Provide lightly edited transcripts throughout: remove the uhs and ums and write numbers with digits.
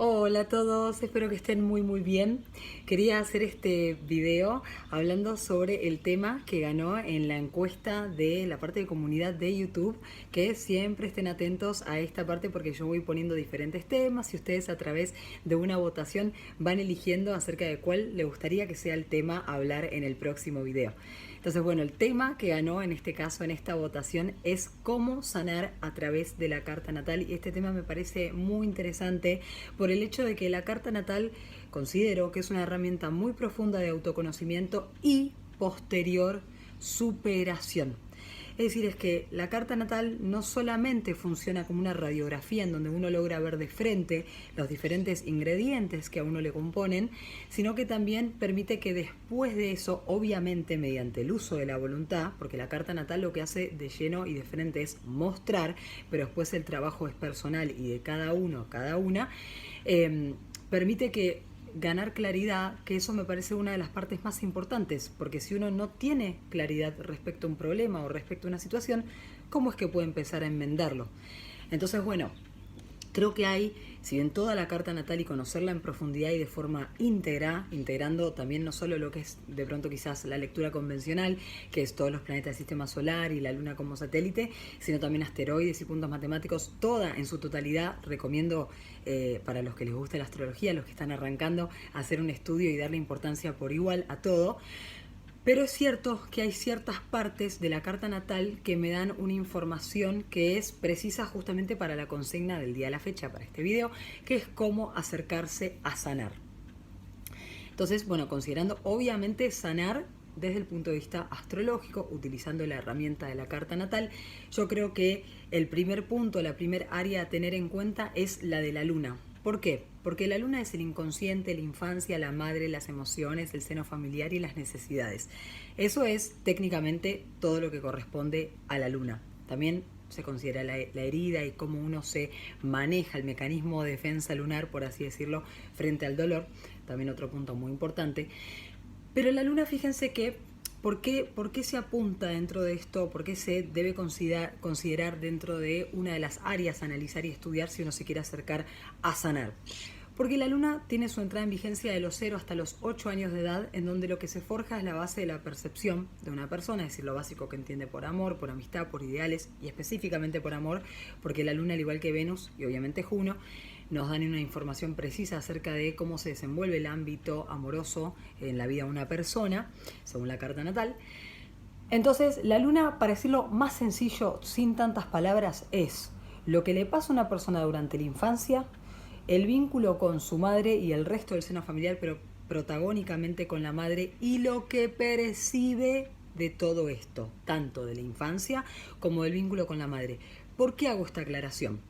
Hola a todos, espero que estén muy bien. Quería hacer este video hablando sobre el tema que ganó en la encuesta de la parte de comunidad de YouTube, que siempre estén atentos a esta parte porque yo voy poniendo diferentes temas y ustedes a través de una votación van eligiendo acerca de cuál les gustaría que sea el tema a hablar en el próximo video. Entonces, bueno, el tema que ganó en este caso, en esta votación, es cómo sanar a través de la carta natal. Y este tema me parece muy interesante por el hecho de que la carta natal considero que es una herramienta muy profunda de autoconocimiento y posterior superación. Es decir, es que la carta natal no solamente funciona como una radiografía en donde uno logra ver de frente los diferentes ingredientes que a uno le componen, sino que también permite que después de eso, obviamente mediante el uso de la voluntad, porque la carta natal lo que hace de lleno y de frente es mostrar, pero después el trabajo es personal y de cada uno, cada una, permite que ganar claridad, que eso me parece una de las partes más importantes, porque si uno no tiene claridad respecto a un problema o respecto a una situación, ¿cómo es que puede empezar a enmendarlo? Entonces, bueno, creo que hay, si bien toda la carta natal y conocerla en profundidad y de forma íntegra, integrando también no solo lo que es de pronto quizás la lectura convencional, que es todos los planetas del sistema solar y la luna como satélite, sino también asteroides y puntos matemáticos, toda en su totalidad. Recomiendo para los que les gusta la astrología, los que están arrancando, hacer un estudio y darle importancia por igual a todo. Pero es cierto que hay ciertas partes de la carta natal que me dan una información que es precisa justamente para la consigna del día de la fecha, para este video, que es cómo acercarse a sanar. Entonces, bueno, considerando obviamente sanar desde el punto de vista astrológico, utilizando la herramienta de la carta natal, yo creo que el primer punto, la primer área a tener en cuenta es la de la luna. ¿Por qué? Porque la luna es el inconsciente, la infancia, la madre, las emociones, el seno familiar y las necesidades. Eso es técnicamente todo lo que corresponde a la luna. También se considera la herida y cómo uno se maneja, el mecanismo de defensa lunar, por así decirlo, frente al dolor. También otro punto muy importante. Pero la luna, fíjense que ¿Por qué se apunta dentro de esto? ¿Por qué se debe considerar dentro de una de las áreas a analizar y estudiar si uno se quiere acercar a sanar? Porque la luna tiene su entrada en vigencia de los 0 hasta los 8 años de edad, en donde lo que se forja es la base de la percepción de una persona, es decir, lo básico que entiende por amor, por amistad, por ideales y específicamente por amor, porque la luna, al igual que Venus y obviamente Juno, nos dan una información precisa acerca de cómo se desenvuelve el ámbito amoroso en la vida de una persona, según la carta natal. Entonces, la luna, para decirlo más sencillo, sin tantas palabras, es lo que le pasa a una persona durante la infancia, el vínculo con su madre y el resto del seno familiar, pero protagónicamente con la madre, y lo que percibe de todo esto, tanto de la infancia como del vínculo con la madre. ¿Por qué hago esta aclaración?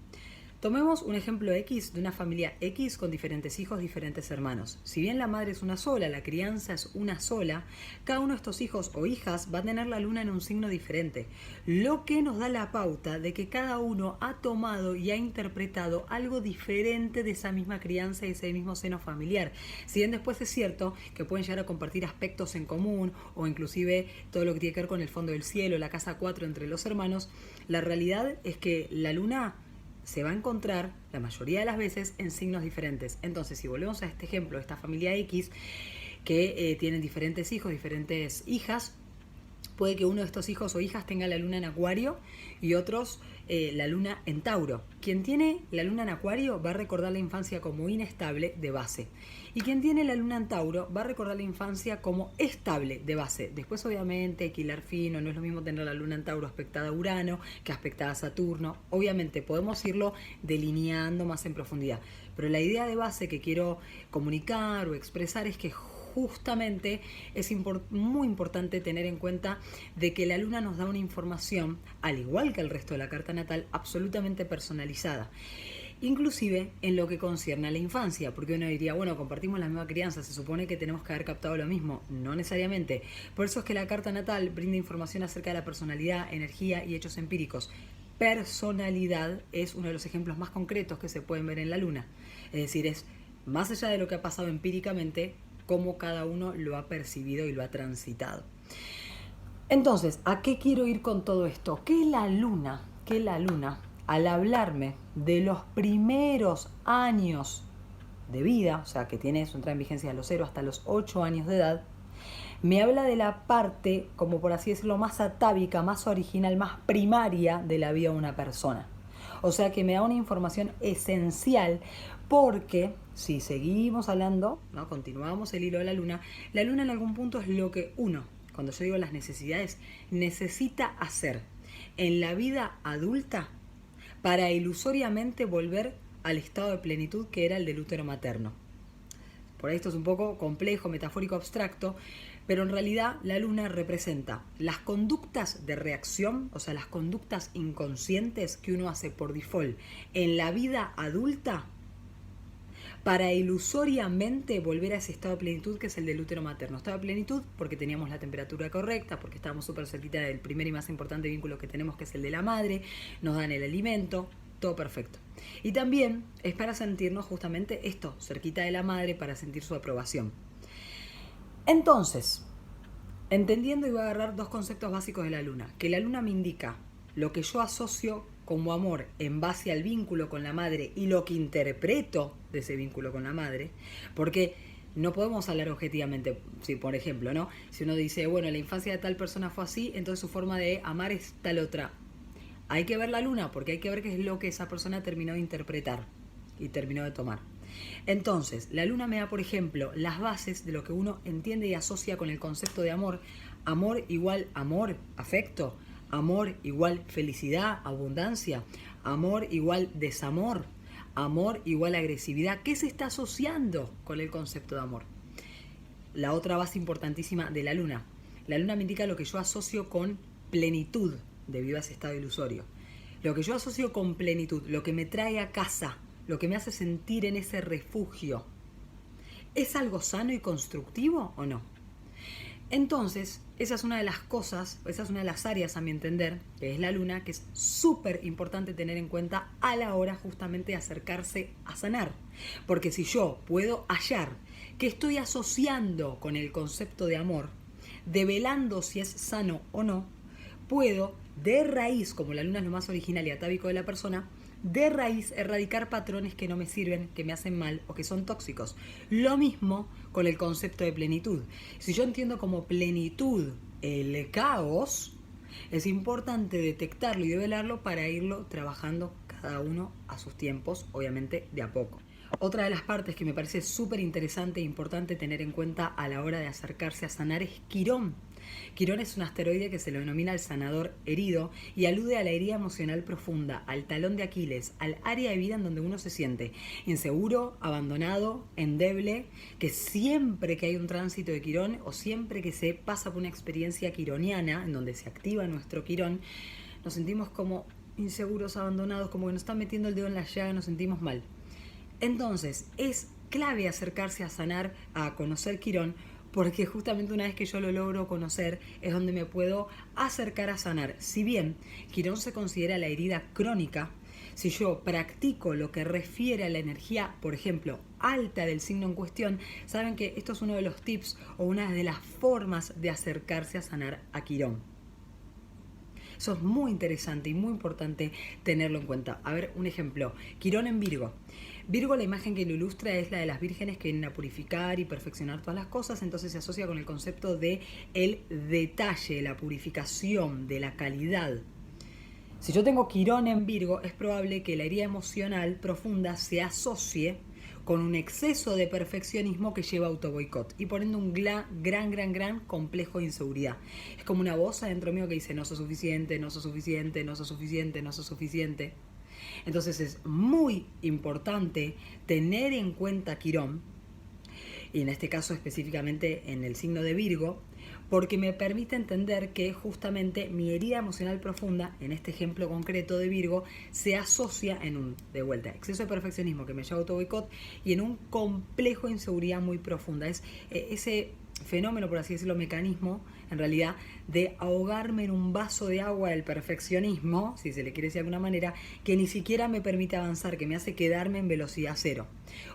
Tomemos un ejemplo X de una familia X con diferentes hijos, diferentes hermanos. Si bien la madre es una sola, la crianza es una sola, cada uno de estos hijos o hijas va a tener la luna en un signo diferente, lo que nos da la pauta de que cada uno ha tomado y ha interpretado algo diferente de esa misma crianza y ese mismo seno familiar. Si bien después es cierto que pueden llegar a compartir aspectos en común o inclusive todo lo que tiene que ver con el fondo del cielo, la casa 4 entre los hermanos, la realidad es que la luna se va a encontrar la mayoría de las veces en signos diferentes. Entonces, si volvemos a este ejemplo, esta familia X que tienen diferentes hijos, diferentes hijas, puede que uno de estos hijos o hijas tenga la luna en Acuario y otros la luna en Tauro. Quien tiene la luna en Acuario va a recordar la infancia como inestable de base. Y quien tiene la luna en Tauro va a recordar la infancia como estable de base. Después, obviamente, hay que hilar fino. No es lo mismo tener la luna en Tauro aspectada a Urano que aspectada a Saturno. Obviamente, podemos irlo delineando más en profundidad. Pero la idea de base que quiero comunicar o expresar es que justamente es muy importante tener en cuenta de que la luna nos da una información, al igual que el resto de la carta natal, absolutamente personalizada. Inclusive en lo que concierne a la infancia, porque uno diría, bueno, compartimos la misma crianza, se supone que tenemos que haber captado lo mismo. No necesariamente. Por eso es que la carta natal brinda información acerca de la personalidad, energía y hechos empíricos. Personalidad es uno de los ejemplos más concretos que se pueden ver en la luna. Es decir, es más allá de lo que ha pasado empíricamente, cómo cada uno lo ha percibido y lo ha transitado. Entonces, ¿a qué quiero ir con todo esto? Que la luna, al hablarme de los primeros años de vida, o sea que tiene eso, entra en vigencia de los 0 hasta los 8 años de edad, me habla de la parte, como por así decirlo, más atávica, más original, más primaria de la vida de una persona. O sea que me da una información esencial porque si seguimos hablando, ¿no? Continuamos el hilo de la luna en algún punto es lo que uno, cuando yo digo las necesidades, necesita hacer en la vida adulta para ilusoriamente volver al estado de plenitud que era el del útero materno. Por ahí esto es un poco complejo, metafórico, abstracto, pero en realidad la luna representa las conductas de reacción, o sea, las conductas inconscientes que uno hace por default en la vida adulta para ilusoriamente volver a ese estado de plenitud que es el del útero materno. Estado de plenitud porque teníamos la temperatura correcta, porque estábamos súper cerquita del primer y más importante vínculo que tenemos, que es el de la madre, nos dan el alimento, todo perfecto. Y también es para sentirnos justamente esto, cerquita de la madre, para sentir su aprobación. Entonces, entendiendo, y voy a agarrar dos conceptos básicos de la luna, que la luna me indica lo que yo asocio como amor en base al vínculo con la madre y lo que interpreto de ese vínculo con la madre, porque no podemos hablar objetivamente. Si, por ejemplo, ¿no? Si uno dice, bueno, la infancia de tal persona fue así, entonces su forma de amar es tal otra. Hay que ver la luna, porque hay que ver qué es lo que esa persona terminó de interpretar y terminó de tomar. Entonces, la luna me da, por ejemplo, las bases de lo que uno entiende y asocia con el concepto de amor. Amor igual amor, afecto. Amor igual felicidad, abundancia. Amor igual desamor. Amor igual agresividad. ¿Qué se está asociando con el concepto de amor? La otra base importantísima de la luna. La luna me indica lo que yo asocio con plenitud debido a ese estado ilusorio. Lo que yo asocio con plenitud, lo que me trae a casa, lo que me hace sentir en ese refugio, ¿es algo sano y constructivo o no? Entonces, esa es una de las cosas, esa es una de las áreas a mi entender, que es la luna, que es súper importante tener en cuenta a la hora justamente de acercarse a sanar. Porque si yo puedo hallar que estoy asociando con el concepto de amor, develando si es sano o no, puedo de raíz, como la luna es lo más original y atávico de la persona, de raíz erradicar patrones que no me sirven, que me hacen mal o que son tóxicos. Lo mismo con el concepto de plenitud. Si yo entiendo como plenitud el caos, es importante detectarlo y develarlo para irlo trabajando cada uno a sus tiempos, obviamente de a poco. Otra de las partes que me parece súper interesante e importante tener en cuenta a la hora de acercarse a sanar es Quirón. Quirón es un asteroide que se lo denomina el sanador herido y alude a la herida emocional profunda, al talón de Aquiles, al área de vida en donde uno se siente inseguro, abandonado, endeble, que siempre que hay un tránsito de Quirón o siempre que se pasa por una experiencia quironiana, en donde se activa nuestro Quirón, nos sentimos como inseguros, abandonados, como que nos están metiendo el dedo en la llaga, nos sentimos mal. Entonces, es clave acercarse a sanar, a conocer Quirón, porque justamente una vez que yo lo logro conocer es donde me puedo acercar a sanar. Si bien Quirón se considera la herida crónica, si yo practico lo que refiere a la energía, por ejemplo, alta del signo en cuestión, saben que esto es uno de los tips o una de las formas de acercarse a sanar a Quirón. Eso es muy interesante y muy importante tenerlo en cuenta. A ver, un ejemplo. Quirón en Virgo. Virgo, la imagen que lo ilustra es la de las vírgenes que vienen a purificar y perfeccionar todas las cosas, entonces se asocia con el concepto de el detalle, la purificación, de la calidad. Si yo tengo Quirón en Virgo, es probable que la herida emocional profunda se asocie con un exceso de perfeccionismo que lleva a autoboicot y poniendo un gran complejo de inseguridad. Es como una voz adentro mío que dice no sos suficiente, no sos suficiente, no sos suficiente, no sos suficiente. Entonces es muy importante tener en cuenta Quirón, y en este caso específicamente en el signo de Virgo, porque me permite entender que justamente mi herida emocional profunda, en este ejemplo concreto de Virgo, se asocia en un, de vuelta, exceso de perfeccionismo que me lleva a autoboicot y en un complejo de inseguridad muy profunda. Es ese fenómeno, por así decirlo, mecanismo, en realidad, de ahogarme en un vaso de agua del perfeccionismo, si se le quiere decir de alguna manera, que ni siquiera me permite avanzar, que me hace quedarme en velocidad cero.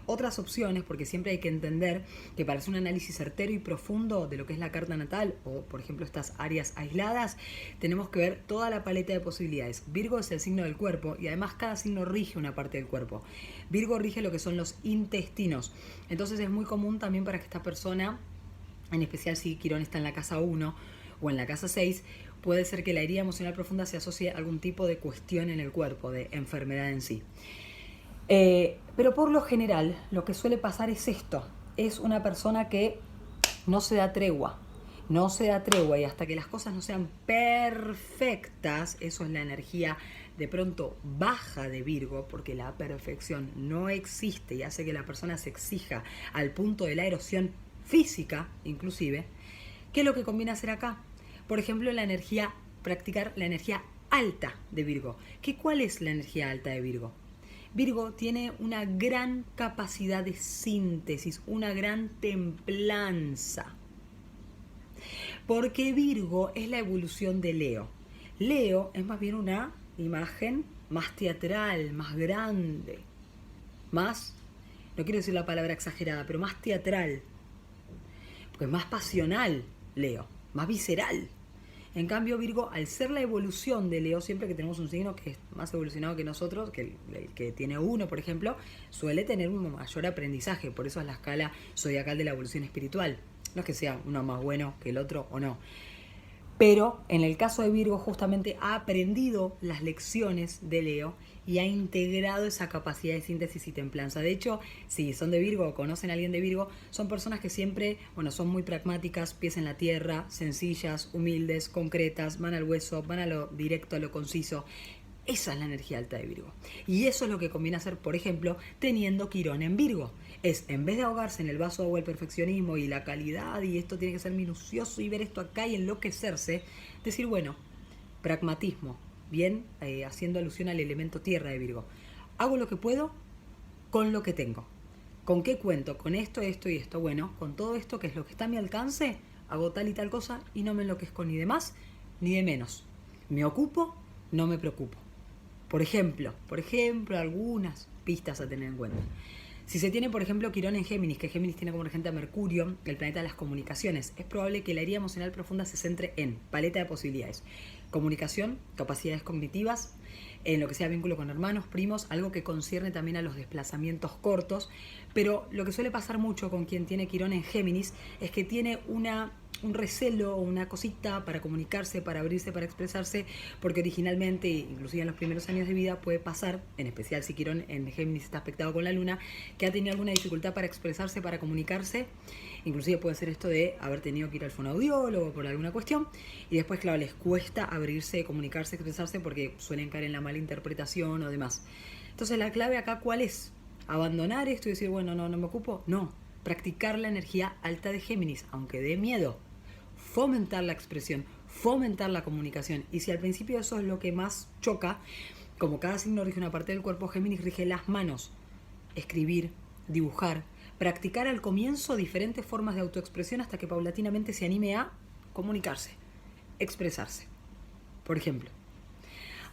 Otras opciones, porque siempre hay que entender que para hacer un análisis certero y profundo de lo que es la carta natal, o por ejemplo estas áreas aisladas, tenemos que ver toda la paleta de posibilidades. Virgo es el signo del cuerpo y además cada signo rige una parte del cuerpo. Virgo rige lo que son los intestinos. Entonces es muy común también para que esta persona, en especial si Quirón está en la casa 1 o en la casa 6, puede ser que la herida emocional profunda se asocie a algún tipo de cuestión en el cuerpo, de enfermedad en sí. Pero por lo general lo que suele pasar es esto, es una persona que no se da tregua, y hasta que las cosas no sean perfectas, eso es la energía de pronto baja de Virgo, porque la perfección no existe y hace que la persona se exija al punto de la erosión física, inclusive. ¿Qué es lo que conviene hacer acá? Por ejemplo, practicar la energía alta de Virgo. ¿Cuál es la energía alta de Virgo? Virgo tiene una gran capacidad de síntesis, una gran templanza. Porque Virgo es la evolución de Leo. Leo es más bien una imagen más teatral, más grande, más, no quiero decir la palabra exagerada, pero más teatral. Porque es más pasional Leo, más visceral. En cambio Virgo, al ser la evolución de Leo, siempre que tenemos un signo que es más evolucionado que nosotros, que el que tiene uno, por ejemplo, suele tener un mayor aprendizaje. Por eso es la escala zodiacal de la evolución espiritual. No es que sea uno más bueno que el otro o no. Pero en el caso de Virgo justamente ha aprendido las lecciones de Leo y ha integrado esa capacidad de síntesis y templanza. De hecho, si son de Virgo o conocen a alguien de Virgo, son personas que siempre, son muy pragmáticas, pies en la tierra, sencillas, humildes, concretas, van al hueso, van a lo directo, a lo conciso. Esa es la energía alta de Virgo. Y eso es lo que conviene hacer, por ejemplo, teniendo Quirón en Virgo. Es, en vez de ahogarse en el vaso de agua del perfeccionismo y la calidad, y esto tiene que ser minucioso, y ver esto acá y enloquecerse, decir, pragmatismo, bien, haciendo alusión al elemento tierra de Virgo. Hago lo que puedo con lo que tengo. ¿Con qué cuento? Con esto, esto y esto. Bueno, con todo esto, que es lo que está a mi alcance, hago tal y tal cosa y no me enloquezco ni de más ni de menos. Me ocupo, no me preocupo. Por ejemplo, algunas pistas a tener en cuenta. Si se tiene, por ejemplo, Quirón en Géminis, que Géminis tiene como regente a Mercurio, el planeta de las comunicaciones, es probable que la herida emocional profunda se centre en paleta de posibilidades. Comunicación, capacidades cognitivas, en lo que sea vínculo con hermanos, primos, algo que concierne también a los desplazamientos cortos. Pero lo que suele pasar mucho con quien tiene Quirón en Géminis es que tiene un recelo o una cosita para comunicarse, para abrirse, para expresarse, porque originalmente, inclusive en los primeros años de vida, puede pasar, en especial si Quirón en Géminis está aspectado con la luna, que ha tenido alguna dificultad para expresarse, para comunicarse. Inclusive puede ser esto de haber tenido que ir al fonoaudiólogo por alguna cuestión, y después, claro, les cuesta abrirse, comunicarse, expresarse, porque suelen caer en la mala interpretación o demás. Entonces la clave acá, ¿cuál es? ¿Abandonar esto y decir, no me ocupo? No, practicar la energía alta de Géminis, aunque dé miedo. Fomentar la expresión, fomentar la comunicación. Y si al principio eso es lo que más choca, como cada signo rige una parte del cuerpo, Géminis rige las manos. Escribir, dibujar, practicar al comienzo diferentes formas de autoexpresión hasta que paulatinamente se anime a comunicarse, expresarse, por ejemplo.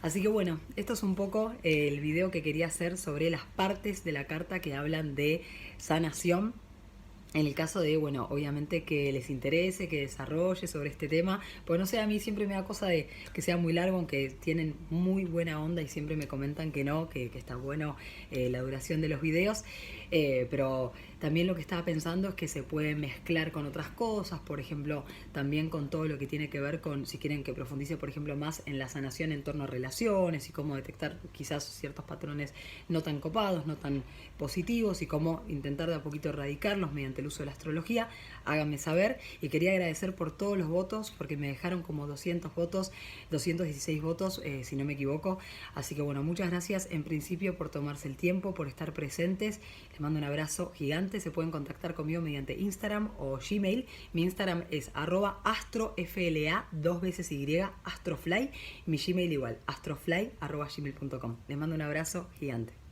Así que esto es un poco el video que quería hacer sobre las partes de la carta que hablan de sanación. En el caso de, obviamente que les interese, que desarrolle sobre este tema, pues no sé, a mí siempre me da cosa de que sea muy largo, aunque tienen muy buena onda y siempre me comentan que no, que está bueno la duración de los videos, pero también lo que estaba pensando es que se puede mezclar con otras cosas, por ejemplo, también con todo lo que tiene que ver con, si quieren que profundice, por ejemplo, más en la sanación en torno a relaciones y cómo detectar quizás ciertos patrones no tan copados, no tan positivos y cómo intentar de a poquito erradicarlos mediante el uso de la astrología, háganme saber. Y quería agradecer por todos los votos, porque me dejaron como 200 votos, 216 votos, si no me equivoco. Así que muchas gracias en principio por tomarse el tiempo, por estar presentes. Les mando un abrazo gigante. Se pueden contactar conmigo mediante Instagram o Gmail. Mi Instagram es @astrofla, 2 veces Y, astrofly. Mi Gmail igual, astrofly@gmail.com. Les mando un abrazo gigante.